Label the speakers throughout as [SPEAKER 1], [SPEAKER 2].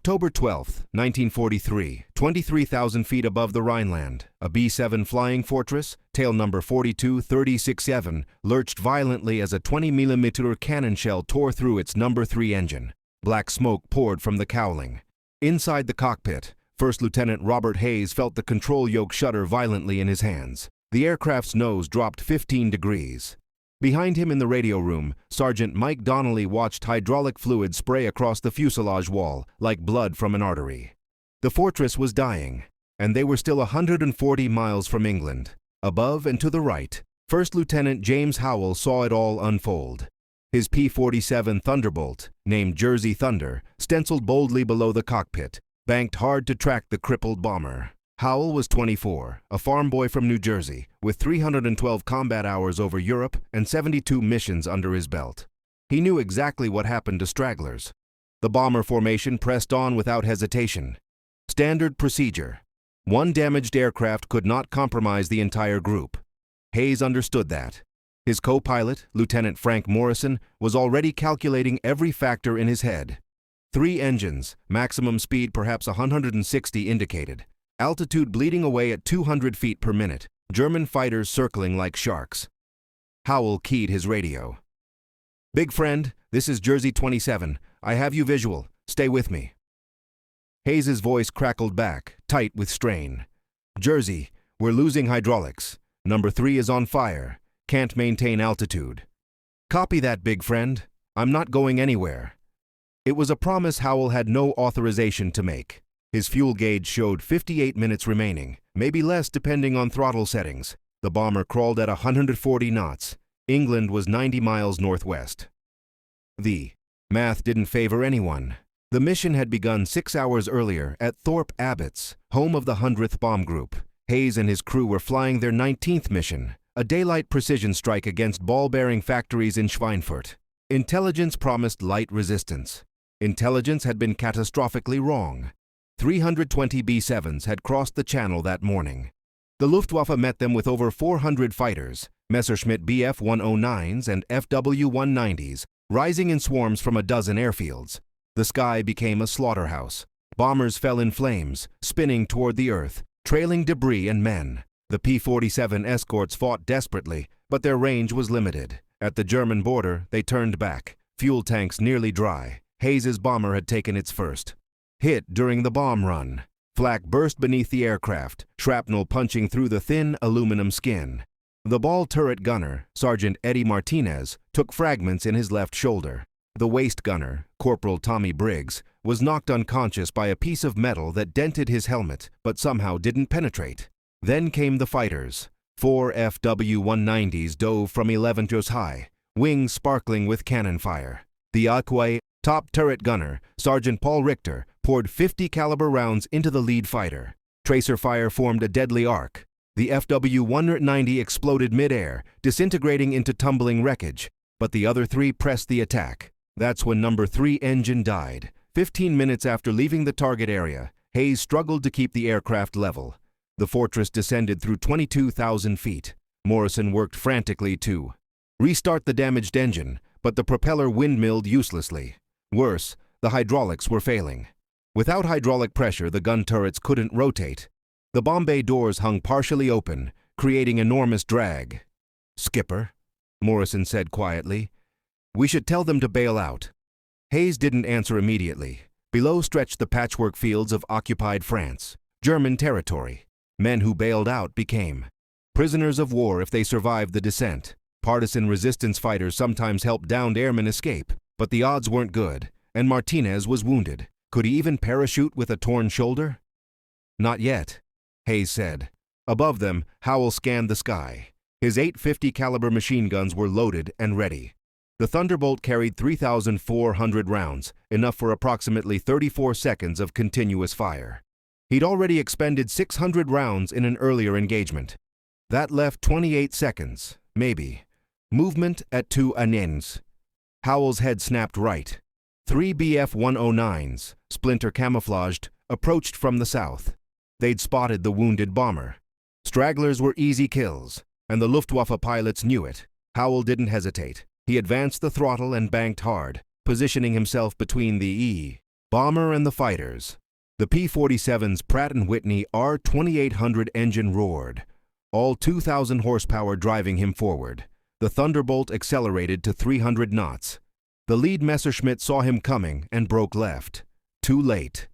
[SPEAKER 1] October 12, 1943, 23,000 feet above the Rhineland, a B-7 flying fortress, tail number 42-36-7, lurched violently as a 20mm cannon shell tore through its number 3 engine. Black smoke poured from the cowling. Inside the cockpit, First Lieutenant Robert Hayes felt the control yoke shudder violently in his hands. The aircraft's nose dropped 15 degrees. Behind him in the radio room, Sergeant Mike Donnelly watched hydraulic fluid spray across the fuselage wall like blood from an artery. The fortress was dying, and they were still 140 miles from England. Above and to the right, First Lieutenant James Howell saw it all unfold. His P-47 Thunderbolt, named Jersey Thunder, stenciled boldly below the cockpit, banked hard to track the crippled bomber. Howell was 24, a farm boy from New Jersey, with 312 combat hours over Europe and 72 missions under his belt. He knew exactly what happened to stragglers. The bomber formation pressed on without hesitation. Standard procedure. One damaged aircraft could not compromise the entire group. Hayes understood that. His co-pilot, Lieutenant Frank Morrison, was already calculating every factor in his head. 3 engines, maximum speed perhaps 160 indicated. Altitude bleeding away at 200 feet per minute, German fighters circling like sharks. Howell keyed his radio. "Big friend, this is Jersey 27. I have you visual. Stay with me." Hayes's voice crackled back, tight with strain. "Jersey, we're losing hydraulics. Number 3 is on fire. Can't maintain altitude." "Copy that, big friend. I'm not going anywhere." It was a promise Howell had no authorization to make. His fuel gauge showed 58 minutes remaining, maybe less depending on throttle settings. The bomber crawled at 140 knots. England was 90 miles northwest. The math didn't favor anyone. The mission had begun 6 hours earlier at Thorpe Abbotts, home of the 100th Bomb Group. Hayes and his crew were flying their 19th mission, a daylight precision strike against ball-bearing factories in Schweinfurt. Intelligence promised light resistance. Intelligence had been catastrophically wrong. 320 B-7s had crossed the Channel that morning. The Luftwaffe met them with over 400 fighters, Messerschmitt Bf-109s and FW-190s, rising in swarms from a dozen airfields. The sky became a slaughterhouse. Bombers fell in flames, spinning toward the earth, trailing debris and men. The P-47 escorts fought desperately, but their range was limited. At the German border, they turned back, fuel tanks nearly dry. Hayes's bomber had taken its first hit during the bomb run. Flak burst beneath the aircraft, shrapnel punching through the thin aluminum skin. The ball turret gunner, Sergeant Eddie Martinez, took fragments in his left shoulder. The waist gunner, Corporal Tommy Briggs, was knocked unconscious by a piece of metal that dented his helmet but somehow didn't penetrate. Then came the fighters. 4 FW-190s dove from 11 meters high, wings sparkling with cannon fire. The Aquay top turret gunner, Sergeant Paul Richter, poured 50 caliber rounds into the lead fighter. Tracer fire formed a deadly arc. The FW-190 exploded mid-air, disintegrating into tumbling wreckage, but the other 3 pressed the attack. That's when number 3 engine died. 15 minutes after leaving the target area, Hayes struggled to keep the aircraft level. The fortress descended through 22,000 feet. Morrison worked frantically to restart the damaged engine, but the propeller windmilled uselessly. Worse, the hydraulics were failing. Without hydraulic pressure, the gun turrets couldn't rotate. The bomb bay doors hung partially open, creating enormous drag. "Skipper," Morrison said quietly, "we should tell them to bail out." Hayes didn't answer immediately. Below stretched the patchwork fields of occupied France, German territory. Men who bailed out became prisoners of war if they survived the descent. Partisan resistance fighters sometimes helped downed airmen escape, but the odds weren't good, and Martinez was wounded. Could he even parachute with a torn shoulder? "Not yet," Hayes said. Above them, Howell scanned the sky. His 850 caliber machine guns were loaded and ready. The Thunderbolt carried 3,400 rounds, enough for approximately 34 seconds of continuous fire. He'd already expended 600 rounds in an earlier engagement. That left 28 seconds, maybe. Movement at 2 anens. Howell's head snapped right. 3 Bf-109s, splinter camouflaged, approached from the south. They'd spotted the wounded bomber. Stragglers were easy kills, and the Luftwaffe pilots knew it. Howell didn't hesitate. He advanced the throttle and banked hard, positioning himself between the Bomber and the fighters. The P-47's Pratt & Whitney R-2800 engine roared, all 2,000 horsepower driving him forward. The Thunderbolt accelerated to 300 knots. The lead Messerschmitt saw him coming and broke left. Too late.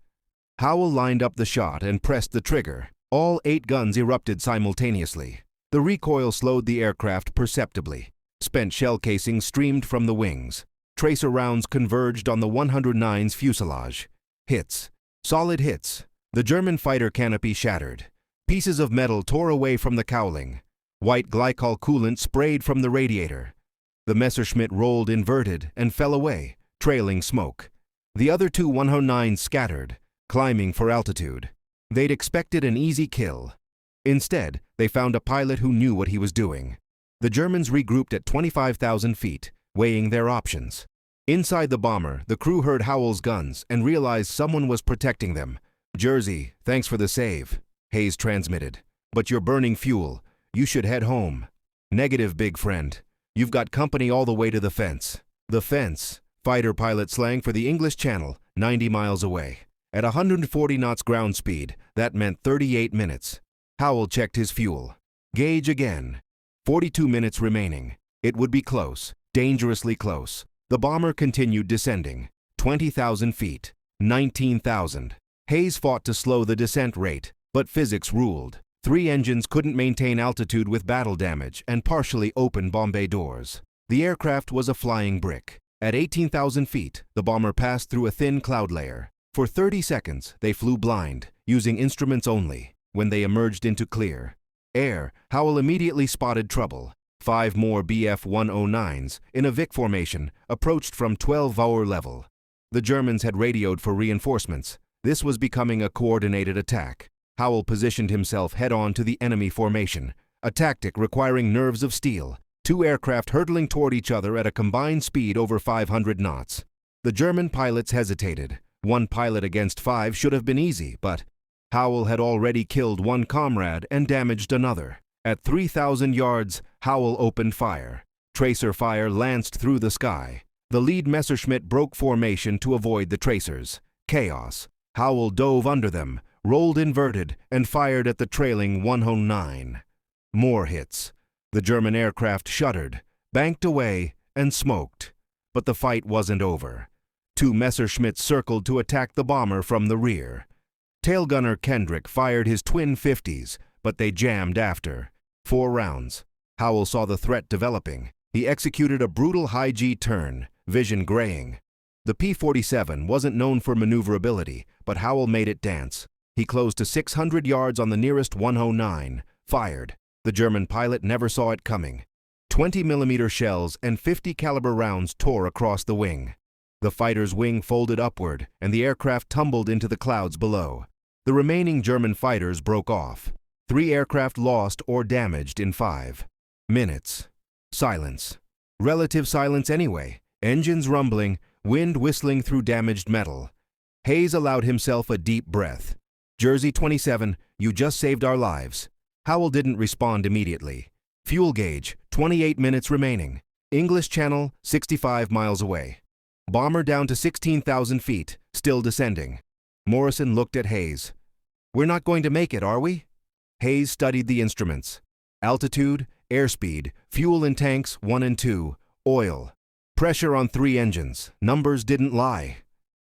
[SPEAKER 1] Howell lined up the shot and pressed the trigger. All 8 guns erupted simultaneously. The recoil slowed the aircraft perceptibly. Spent shell casings streamed from the wings. Tracer rounds converged on the 109's fuselage. Hits. Solid hits. The German fighter canopy shattered. Pieces of metal tore away from the cowling. White glycol coolant sprayed from the radiator. The Messerschmitt rolled inverted and fell away, trailing smoke. The other 2 109s scattered, climbing for altitude. They'd expected an easy kill. Instead, they found a pilot who knew what he was doing. The Germans regrouped at 25,000 feet, weighing their options. Inside the bomber, the crew heard Howell's guns and realized someone was protecting them. "Jersey, thanks for the save," Hayes transmitted. "But you're burning fuel. You should head home." "Negative, big friend. You've got company all the way to the fence." The fence, fighter pilot slang for the English Channel, 90 miles away. At 140 knots ground speed, that meant 38 minutes. Howell checked his fuel. Gauge again. 42 minutes remaining. It would be close, dangerously close. The bomber continued descending. 20,000 feet. 19,000. Hayes fought to slow the descent rate, but physics ruled. 3 engines couldn't maintain altitude with battle damage and partially open bomb bay doors. The aircraft was a flying brick. At 18,000 feet, the bomber passed through a thin cloud layer. For 30 seconds, they flew blind, using instruments only. When they emerged into clear air, Howell immediately spotted trouble. 5 more Bf-109s, in a Vic formation, approached from 12-hour level. The Germans had radioed for reinforcements. This was becoming a coordinated attack. Howell positioned himself head-on to the enemy formation, a tactic requiring nerves of steel. 2 aircraft hurtling toward each other at a combined speed over 500 knots. The German pilots hesitated. 1 pilot against 5 should have been easy, but Howell had already killed 1 comrade and damaged another. At 3,000 yards, Howell opened fire. Tracer fire lanced through the sky. The lead Messerschmitt broke formation to avoid the tracers. Chaos. Howell dove under them, rolled inverted, and fired at the trailing 109. More hits. The German aircraft shuddered, banked away, and smoked. But the fight wasn't over. 2 Messerschmitts circled to attack the bomber from the rear. Tail gunner Kendrick fired his twin 50s, but they jammed after. 4 rounds. Howell saw the threat developing. He executed a brutal high-G turn, vision graying. The P-47 wasn't known for maneuverability, but Howell made it dance. He closed to 600 yards on the nearest 109, fired. The German pilot never saw it coming. 20mm shells and 50 caliber rounds tore across the wing. The fighter's wing folded upward, and the aircraft tumbled into the clouds below. The remaining German fighters broke off. 3 aircraft lost or damaged in 5 minutes. Silence. Relative silence anyway. Engines rumbling, wind whistling through damaged metal. Hayes allowed himself a deep breath. "Jersey 27, you just saved our lives." Howell didn't respond immediately. Fuel gauge, 28 minutes remaining. English Channel, 65 miles away. Bomber down to 16,000 feet, still descending. Morrison looked at Hayes. "We're not going to make it, are we?" Hayes studied the instruments. Altitude, airspeed, fuel in tanks 1 and 2, oil. Pressure on 3 engines. Numbers didn't lie.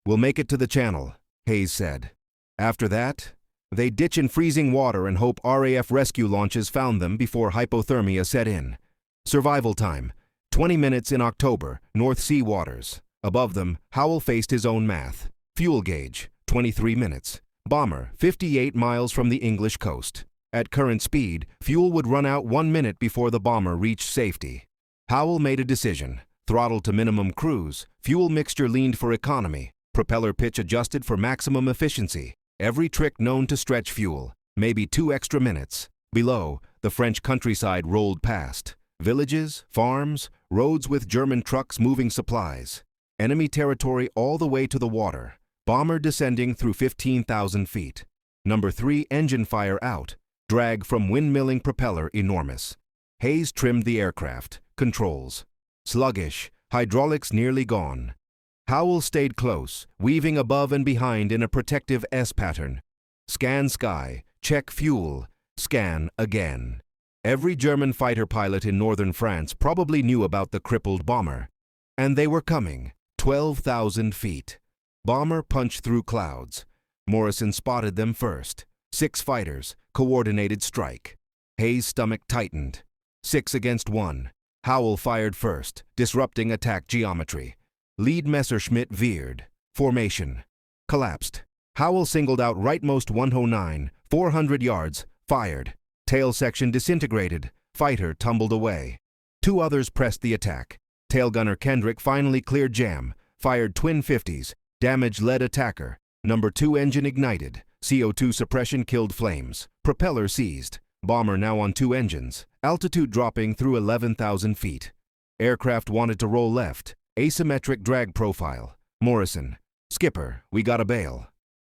[SPEAKER 1] "We'll make it to the channel," Hayes said. After that, they ditch in freezing water and hope RAF rescue launches found them before hypothermia set in. Survival time, 20 minutes in October, North Sea waters. Above them, Howell faced his own math. Fuel gauge, 23 minutes. Bomber, 58 miles from the English coast. At current speed, fuel would run out 1 minute before the bomber reached safety. Howell made a decision. Throttle to minimum cruise, fuel mixture leaned for economy, propeller pitch adjusted for maximum efficiency. Every trick known to stretch fuel, maybe 2 extra minutes. Below, the French countryside rolled past. Villages, farms, roads with German trucks moving supplies. Enemy territory all the way to the water. Bomber descending through 15,000 feet. Number 3 engine fire out. Drag from windmilling propeller enormous. Hayes trimmed the aircraft. Controls. Sluggish. Hydraulics nearly gone. Howell stayed close, weaving above and behind in a protective S pattern. Scan sky, check fuel, scan again. Every German fighter pilot in northern France probably knew about the crippled bomber. And they were coming, 12,000 feet. Bomber punched through clouds. Morrison spotted them first. 6 fighters, coordinated strike. Hayes' stomach tightened. 6 against 1. Howell fired first, disrupting attack geometry. Lead Messerschmitt veered. Formation. Collapsed. Howell singled out rightmost 109, 400 yards, fired. Tail section disintegrated. Fighter tumbled away. 2 others pressed the attack. Tail gunner Kendrick finally cleared jam, fired twin 50s, damaged lead attacker. Number 2 engine ignited. CO2 suppression killed flames. Propeller seized. Bomber now on 2 engines. Altitude dropping through 11,000 feet. Aircraft wanted to roll left. Asymmetric drag profile. Morrison. Skipper, we gotta bail.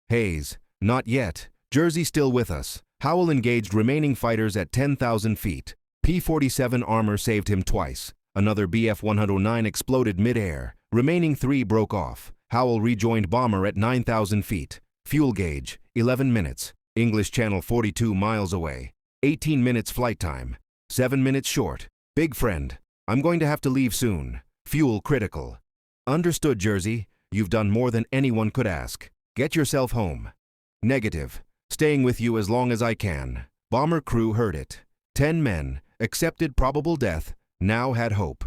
[SPEAKER 1] Hayes. Not yet. Jersey still with us. Howell engaged remaining fighters at 10,000 feet. P-47 armor saved him twice. Another Bf-109 exploded mid-air. Remaining 3 broke off. Howell rejoined bomber at 9,000 feet. Fuel gauge, 11 minutes. English Channel 42 miles away. 18 minutes flight time. 7 minutes short. Big friend, I'm going to have to leave soon. Fuel critical. Understood, Jersey. You've done more than anyone could ask. Get yourself home. Negative. Staying with you as long as I can. Bomber crew heard it. 10 men, accepted probable death, now had hope.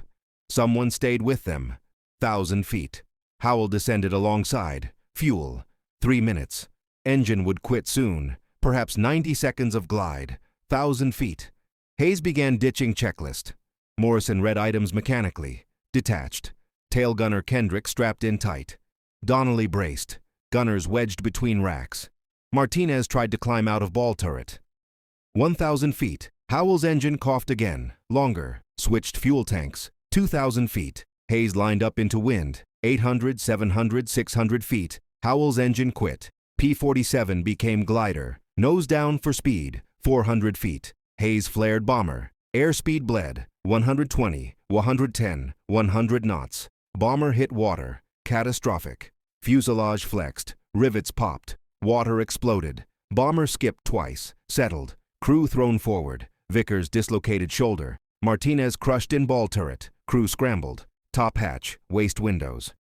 [SPEAKER 1] Someone stayed with them. 1,000 feet. Howell descended alongside. Fuel. 3 minutes. Engine would quit soon. Perhaps 90 seconds of glide. 1,000 feet. Hayes began ditching checklist. Morrison read items mechanically. Detached. Tail gunner Kendrick strapped in tight. Donnelly braced. Gunners wedged between racks. Martinez tried to climb out of ball turret. 1,000 feet. Howell's engine coughed again. Longer. Switched fuel tanks. 2,000 feet. Hayes lined up into wind. 800, 700, 600 feet. Howell's engine quit. P-47 became glider. Nose down for speed. 400 feet. Hayes flared bomber. Airspeed bled. 120, 110, 100 knots. Bomber hit water. Catastrophic. Fuselage flexed. Rivets popped. Water exploded. Bomber skipped twice. Settled. Crew thrown forward. Vickers dislocated shoulder. Martinez crushed in ball turret. Crew scrambled. Top hatch. Waste windows.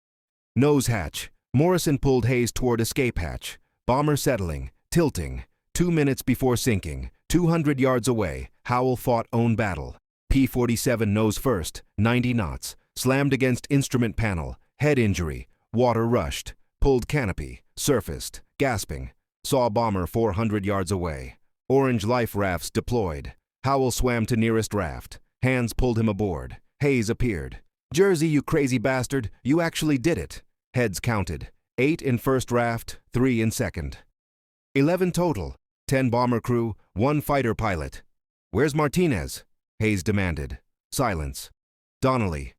[SPEAKER 1] Nose hatch. Morrison pulled Hayes toward escape hatch. Bomber settling. Tilting. 2 minutes before sinking. 200 yards away. Howell fought own battle. P-47 nose first. 90 knots. Slammed against instrument panel. Head injury. Water rushed. Pulled canopy. Surfaced. Gasping. Saw bomber 400 yards away. Orange life rafts deployed. Howell swam to nearest raft. Hands pulled him aboard. Hayes appeared. Jersey, you crazy bastard, you actually did it. Heads counted. 8 in first raft, 3 in second. 11 total. 10 bomber crew, 1 fighter pilot. Where's Martinez? Hayes demanded. Silence. Donnelly.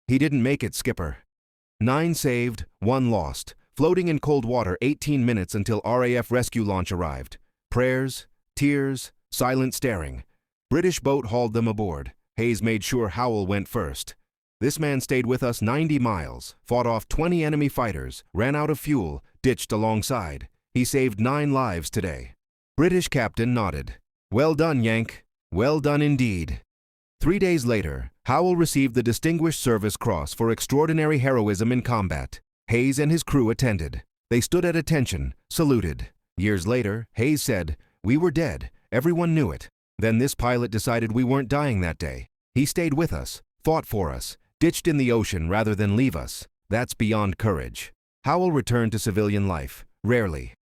[SPEAKER 1] He didn't make it, Skipper. 9 saved, 1 lost. Floating in cold water 18 minutes until RAF rescue launch arrived. Prayers, tears, silent staring. British boat hauled them aboard. Hayes made sure Howell went first. This man stayed with us 90 miles, fought off 20 enemy fighters, ran out of fuel, ditched alongside. He saved 9 lives today. British captain nodded. Well done, Yank. Well done indeed. 3 days later, Howell received the Distinguished Service Cross for extraordinary heroism in combat. Hayes and his crew attended. They stood at attention, saluted. Years later, Hayes said, "We were dead. Everyone knew it. Then this pilot decided we weren't dying that day. He stayed with us, fought for us, ditched in the ocean rather than leave us. That's beyond courage." Howell returned to civilian life, rarely.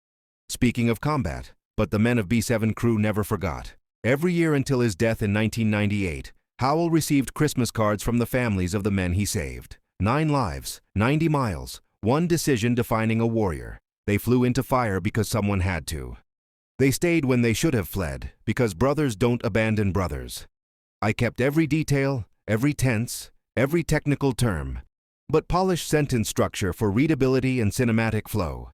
[SPEAKER 1] Speaking of combat, but the men of B-7 crew never forgot. Every year until his death in 1998, Howell received Christmas cards from the families of the men he saved. 9 lives, 90 miles, 1 decision defining a warrior. They flew into fire because someone had to. They stayed when they should have fled, because brothers don't abandon brothers. I kept every detail, every tense, every technical term, but polished sentence structure for readability and cinematic flow.